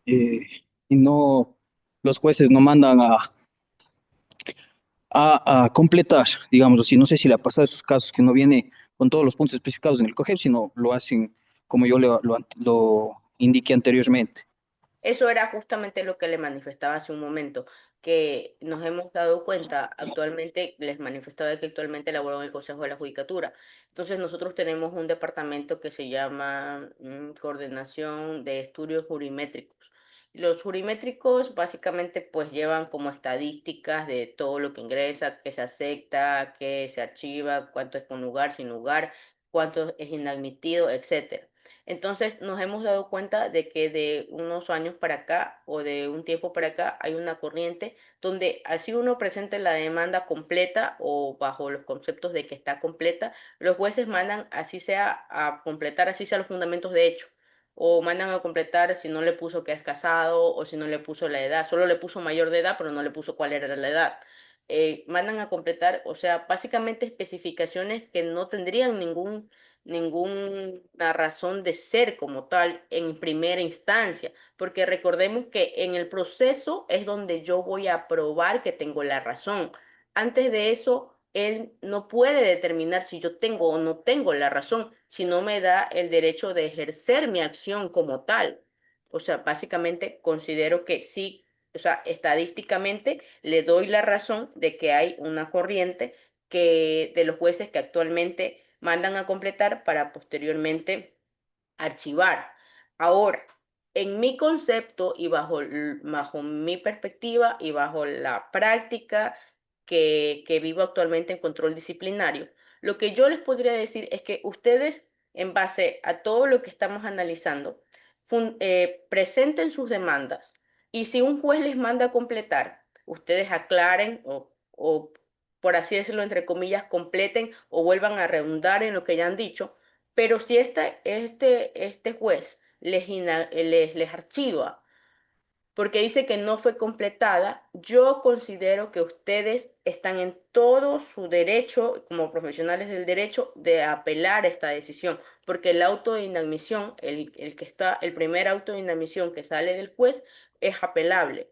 eh, y no, los jueces no mandan a completar, digamos así. No sé si le ha pasado esos casos que no viene con todos los puntos especificados en el COGEP, sino lo hacen como yo lo indiqué anteriormente. Eso era justamente lo que le manifestaba hace un momento, que nos hemos dado cuenta actualmente, les manifestaba que actualmente elaboro en el Consejo de la Judicatura. Entonces nosotros tenemos un departamento que se llama Coordinación de Estudios Jurimétricos. Los jurimétricos básicamente pues llevan como estadísticas de todo lo que ingresa, qué se acepta, qué se archiva, cuánto es con lugar, sin lugar, cuánto es inadmitido, etcétera. Entonces nos hemos dado cuenta de que de unos años para acá o de un tiempo para acá hay una corriente donde así uno presente la demanda completa o bajo los conceptos de que está completa, los jueces mandan así sea a completar así sea los fundamentos de hecho o mandan a completar si no le puso que es casado o si no le puso la edad, solo le puso mayor de edad pero no le puso cuál era la edad. Mandan a completar, o sea, básicamente especificaciones que no tendrían ninguna razón de ser como tal en primera instancia, porque recordemos que en el proceso es donde yo voy a probar que tengo la razón. Antes de eso, él no puede determinar si yo tengo o no tengo la razón, si no me da el derecho de ejercer mi acción como tal. O sea, básicamente considero que sí, o sea, estadísticamente le doy la razón de que hay una corriente que de los jueces que actualmente mandan a completar para posteriormente archivar. Ahora, en mi concepto y bajo mi perspectiva y bajo la práctica que vivo actualmente en control disciplinario, lo que yo les podría decir es que ustedes, en base a todo lo que estamos analizando, presenten sus demandas y si un juez les manda a completar, ustedes aclaren o por así decirlo, entre comillas, completen o vuelvan a redundar en lo que ya han dicho, pero si este juez les archiva porque dice que no fue completada, yo considero que ustedes están en todo su derecho, como profesionales del derecho, de apelar esta decisión, porque el auto de inadmisión, el primer auto de inadmisión que sale del juez, es apelable.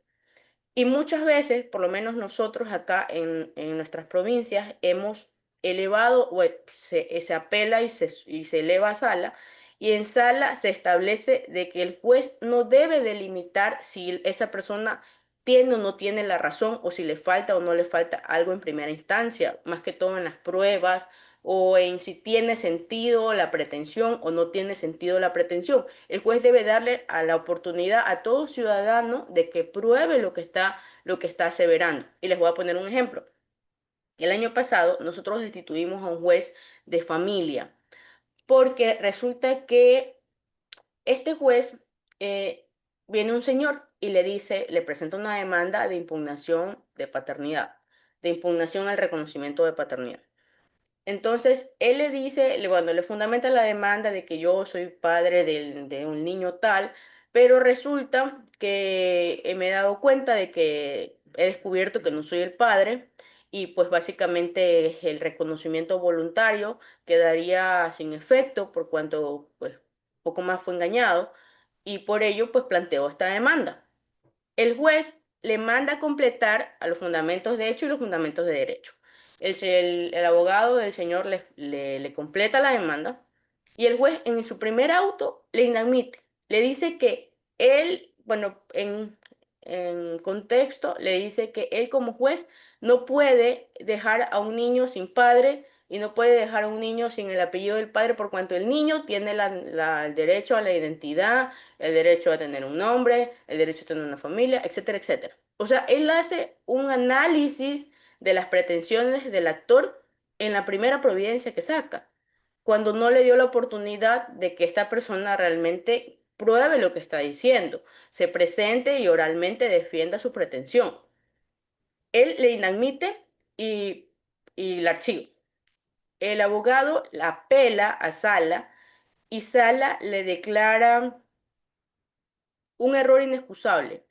Y muchas veces, por lo menos nosotros acá en nuestras provincias, hemos elevado, o se apela y se eleva a sala, y en sala se establece de que el juez no debe delimitar si esa persona tiene o no tiene la razón, o si le falta o no le falta algo en primera instancia, más que todo en las pruebas, o en si tiene sentido la pretensión o no tiene sentido la pretensión. El juez debe darle a la oportunidad a todo ciudadano de que pruebe lo que está aseverando. Y les voy a poner un ejemplo. El año pasado nosotros destituimos a un juez de familia porque resulta que este juez, viene un señor y le dice, le presenta una demanda de impugnación de paternidad, de impugnación al reconocimiento de paternidad. Entonces, él le dice, bueno, le fundamenta la demanda de que yo soy padre de un niño tal, pero resulta que me he dado cuenta de que he descubierto que no soy el padre y pues básicamente el reconocimiento voluntario quedaría sin efecto por cuanto pues poco más fue engañado y por ello pues planteó esta demanda. El juez le manda a completar a los fundamentos de hecho y los fundamentos de derecho. El abogado del señor le completa la demanda y el juez en su primer auto le inadmite. Le dice que él, bueno, en contexto, le dice que él como juez no puede dejar a un niño sin padre y no puede dejar a un niño sin el apellido del padre por cuanto el niño tiene el derecho a la identidad, el derecho a tener un nombre, el derecho a tener una familia, etcétera, etcétera. O sea, él hace un análisis de las pretensiones del actor en la primera providencia que saca, cuando no le dio la oportunidad de que esta persona realmente pruebe lo que está diciendo, se presente y oralmente defienda su pretensión. Él le inadmite y, y la archiva. El abogado la apela a Sala y Sala le declara un error inexcusable.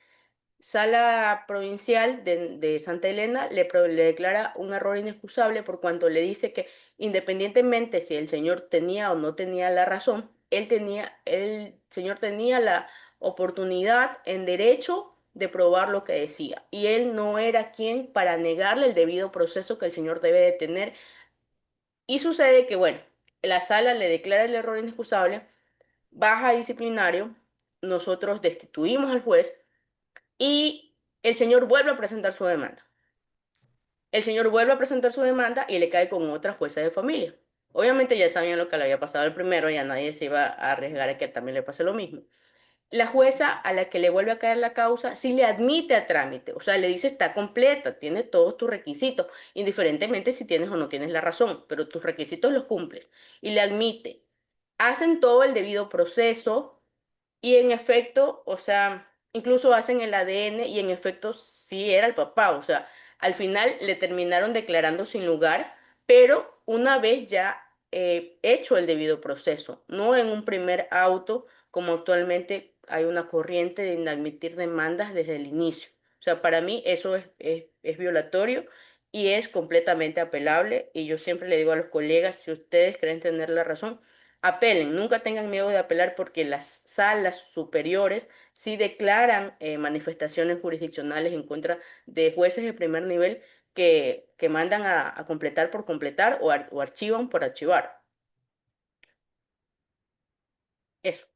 Sala Provincial de Santa Elena le declara un error inexcusable por cuanto le dice que independientemente si el señor tenía o no tenía la razón, el señor tenía la oportunidad en derecho de probar lo que decía y él no era quien para negarle el debido proceso que el señor debe de tener. Y sucede que, bueno, la sala le declara el error inexcusable, baja disciplinario, nosotros destituimos al juez y el señor vuelve a presentar su demanda. El señor vuelve a presentar su demanda y le cae con otra jueza de familia. Obviamente ya sabían lo que le había pasado al primero, ya nadie se iba a arriesgar a que también le pase lo mismo. La jueza a la que le vuelve a caer la causa sí le admite a trámite, o sea, le dice está completa, tiene todos tus requisitos, indiferentemente si tienes o no tienes la razón, pero tus requisitos los cumples y le admite. Hacen todo el debido proceso y en efecto, o sea, incluso hacen el ADN y en efecto sí era el papá, o sea, al final le terminaron declarando sin lugar, pero una vez ya hecho el debido proceso, no en un primer auto como actualmente hay una corriente de inadmitir demandas desde el inicio. O sea, para mí eso es violatorio y es completamente apelable y yo siempre le digo a los colegas, si ustedes creen tener la razón, apelen, nunca tengan miedo de apelar porque las salas superiores sí declaran manifestaciones jurisdiccionales en contra de jueces de primer nivel que mandan a completar por completar o archivan por archivar. Eso,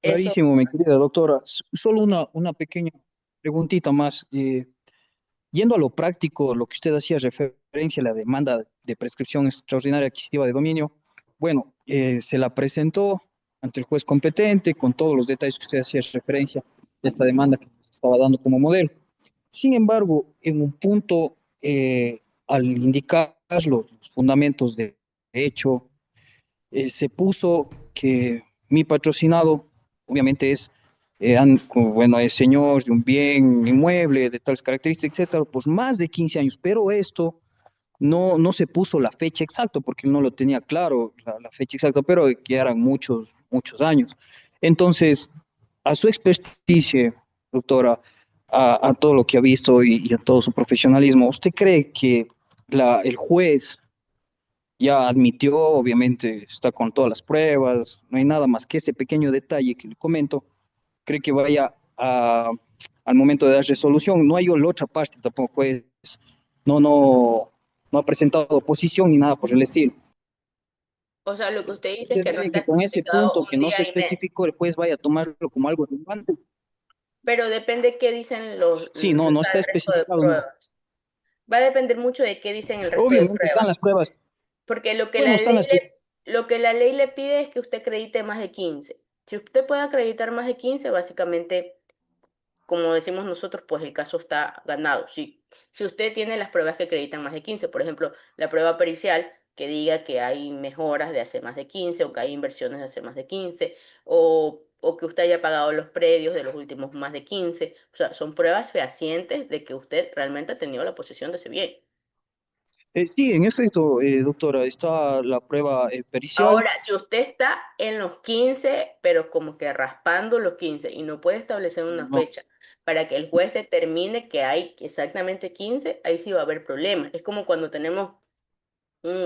eso. Clarísimo, mi querida doctora. Solo una pequeña preguntita más. Yendo a lo práctico, lo que usted hacía referencia a la demanda de prescripción extraordinaria adquisitiva de dominio, bueno, se la presentó ante el juez competente con todos los detalles que usted hacía referencia de esta demanda que nos estaba dando como modelo. Sin embargo, en un punto, al indicar los fundamentos de hecho, se puso que mi patrocinado, obviamente es, bueno, es señor de un bien inmueble de tales características, etcétera, pues más de 15 años, pero esto no se puso la fecha exacta porque no lo tenía claro, la fecha exacta, pero que eran muchos años. Entonces, a su experticia, doctora, a todo lo que ha visto y a todo su profesionalismo, ¿usted cree que el juez ya admitió, obviamente está con todas las pruebas, no hay nada más que ese pequeño detalle que le comento, cree que vaya al momento de dar resolución? No hay la otra parte tampoco, no, no, no ha presentado oposición ni nada por el estilo. O sea, lo que usted dice es ¿Usted que no cree está que con ese especificado punto un que no día se y mes, especificó, el juez vaya a tomarlo como algo relevante? pero depende qué dicen los, Sí, no, o no sea, está el resto de especificado, no. pruebas. Va a depender mucho de qué dicen el resto de Obviamente están pruebas, las pruebas, porque bueno, están las... lo que la ley le pide es que usted acredite más de 15. Si usted puede acreditar más de 15, básicamente, como decimos nosotros, pues el caso está ganado. Si usted tiene las pruebas que acreditan más de 15, por ejemplo, la prueba pericial, que diga que hay mejoras de hace más de 15 o que hay inversiones de hace más de 15 o que usted haya pagado los predios de los últimos más de 15. O sea, son pruebas fehacientes de que usted realmente ha tenido la posesión de ese bien. Sí, en efecto, doctora, está la prueba pericial. Ahora, si usted está en los 15 pero como que raspando los 15 y no puede establecer una No, fecha para que el juez determine que hay exactamente 15, ahí sí va a haber problemas. Es como cuando tenemos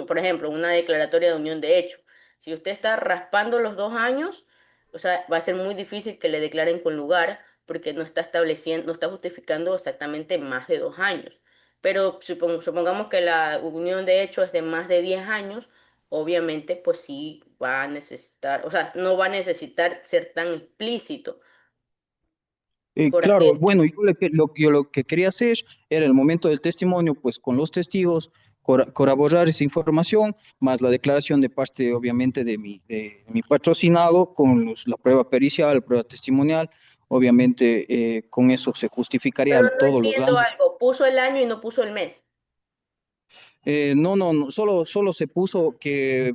por ejemplo, una declaratoria de unión de hecho. Si usted está raspando los 2 años, o sea, va a ser muy difícil que le declaren con lugar porque no está estableciendo, no está justificando exactamente más de 2 años. Pero supongamos que la unión de hecho es de más de 10 años, obviamente, pues sí va a necesitar, o sea, no va a necesitar ser tan explícito. claro, Porque bueno, yo lo que quería hacer era el momento del testimonio, pues con los testigos, corroborar esa información, más la declaración de parte, obviamente, de mi patrocinado, con la prueba pericial, la prueba testimonial, obviamente con eso se justificaría pero no todos los entiendo daños. algo, puso el año y no puso el mes. No, solo se puso que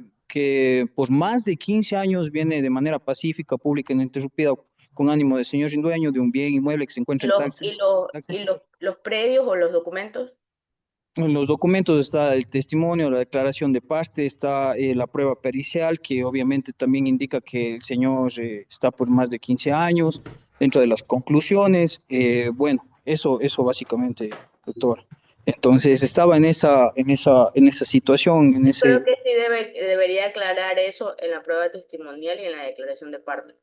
pues más de 15 años viene de manera pacífica, pública, ininterrumpida, con ánimo de señor y dueño de un bien inmueble que se Y encuentra en los, y los, taxis. y los predios o los documentos. En los documentos está el testimonio, la declaración de parte, está la prueba pericial, que obviamente también indica que el señor está por más de 15 años. Dentro de las conclusiones, bueno, eso básicamente, doctor. Entonces estaba en esa situación, en Creo ese. que sí debería aclarar eso en la prueba testimonial y en la declaración de parte.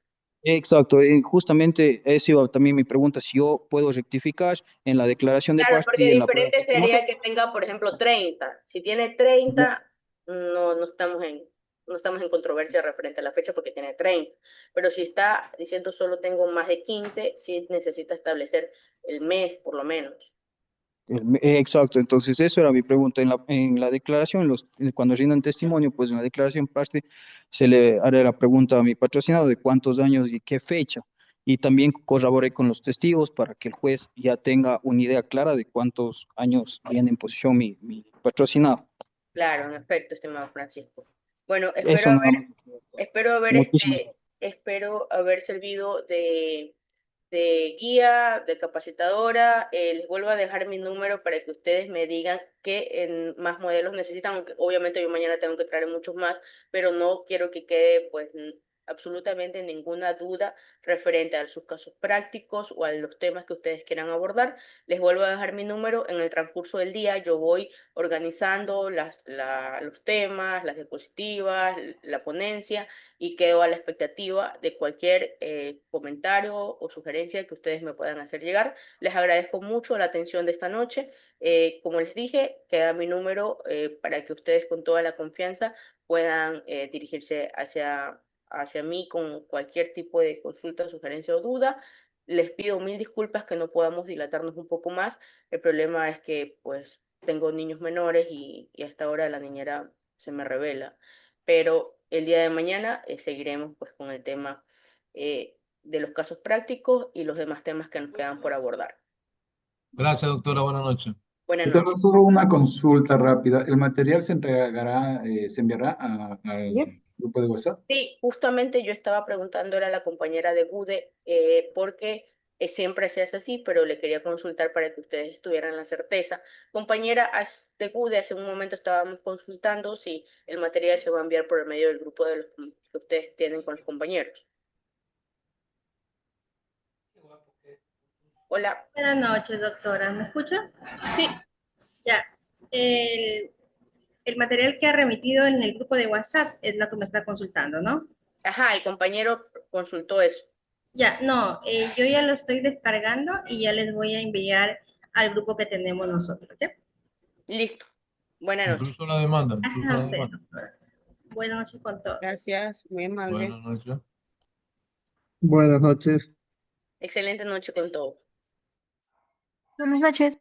Exacto, justamente eso iba también mi pregunta, si yo puedo rectificar en la declaración de Claro, parte porque y en la prueba diferente testimonial. sería que tenga, por ejemplo, 30. Si tiene 30, no estamos en controversia referente a la fecha porque tiene 30. Pero si está diciendo solo tengo más de 15, sí necesita establecer el mes, por lo menos. Exacto, entonces eso era mi pregunta. En la declaración, cuando rindan testimonio, pues en la declaración parte se le hará la pregunta a mi patrocinado de cuántos años y qué fecha. Y también corroboré con los testigos para que el juez ya tenga una idea clara de cuántos años tiene en posesión mi patrocinado. Claro, en efecto, estimado Francisco. Bueno, Eso nada más. Muchísimas gracias. espero haber servido de guía, de capacitadora. Les vuelvo a dejar mi número para que ustedes me digan qué más modelos necesitan, aunque obviamente yo mañana tengo que traer muchos más, pero no quiero que quede pues absolutamente ninguna duda referente a sus casos prácticos o a los temas que ustedes quieran abordar. Les vuelvo a dejar mi número en el transcurso del día. Yo voy organizando los temas, las diapositivas, la ponencia y quedo a la expectativa de cualquier comentario o sugerencia que ustedes me puedan hacer llegar. Les agradezco mucho la atención de esta noche. Como les dije, queda mi número para que ustedes con toda la confianza puedan dirigirse hacia mí con cualquier tipo de consulta, sugerencia o duda. Les pido mil disculpas que no podamos dilatarnos un poco más. El problema es que pues tengo niños menores y hasta ahora la niñera se me revela. Pero el día de mañana seguiremos pues con el tema de los casos prácticos y los demás temas que nos quedan por abordar. Gracias, doctora. Buenas noches. Buenas Doctora, noches. solo una consulta rápida. ¿El material se entregará, se enviará al grupo de WhatsApp? Sí, justamente yo estaba preguntando a la compañera de GUDE porque siempre se hace así, pero le quería consultar para que ustedes tuvieran la certeza. Compañera de GUDE, hace un momento estábamos consultando si el material se va a enviar por el medio del grupo de los que ustedes tienen con los compañeros. Hola. Buenas noches, doctora. ¿Me escucha? Sí, Ya. El, el material que ha remitido en el grupo de WhatsApp es lo que me está consultando, ¿no? ajá, el compañero consultó eso. Ya, no, yo ya lo estoy descargando y ya les voy a enviar al grupo que tenemos nosotros, ¿ya? Listo. Buenas noches. Incluso la demanda, Gracias incluso a la usted, demanda. doctora. Buenas noches con todo. Gracias, muy amable. Buenas noches. Buenas noches. Excelente noche con todos. Buenas noches.